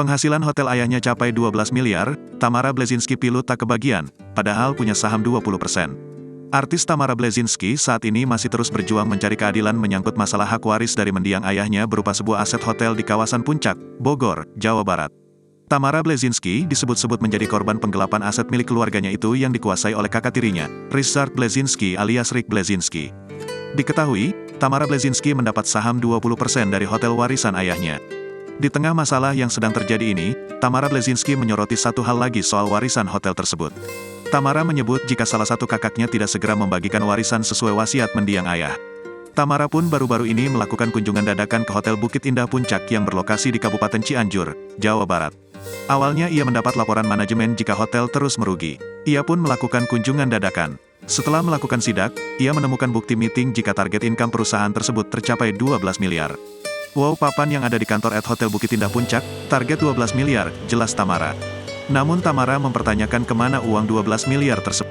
Penghasilan hotel ayahnya capai 12 miliar, Tamara Blazinski pilu tak kebagian, padahal punya saham 20%. Artis Tamara Blazinski saat ini masih terus berjuang mencari keadilan menyangkut masalah hak waris dari mendiang ayahnya berupa sebuah aset hotel di kawasan Puncak, Bogor, Jawa Barat. Tamara Blazinski disebut-sebut menjadi korban penggelapan aset milik keluarganya itu yang dikuasai oleh kakak tirinya, Richard Blazinski alias Rick Blazinski. Diketahui, Tamara Blazinski mendapat saham 20% dari hotel warisan ayahnya. Di tengah masalah yang sedang terjadi ini, Tamara Blazinski menyoroti satu hal lagi soal warisan hotel tersebut. Tamara menyebut jika salah satu kakaknya tidak segera membagikan warisan sesuai wasiat mendiang ayah. Tamara pun baru-baru ini melakukan kunjungan dadakan ke Hotel Bukit Indah Puncak yang berlokasi di Kabupaten Cianjur, Jawa Barat. Awalnya ia mendapat laporan manajemen jika hotel terus merugi. Ia pun melakukan kunjungan dadakan. Setelah melakukan sidak, ia menemukan bukti meeting jika target income perusahaan tersebut tercapai 12 miliar. Wow, papan yang ada di kantor Hotel Bukit Indah Puncak, target 12 miliar, jelas Tamara. Namun Tamara mempertanyakan kemana uang 12 miliar tersebut.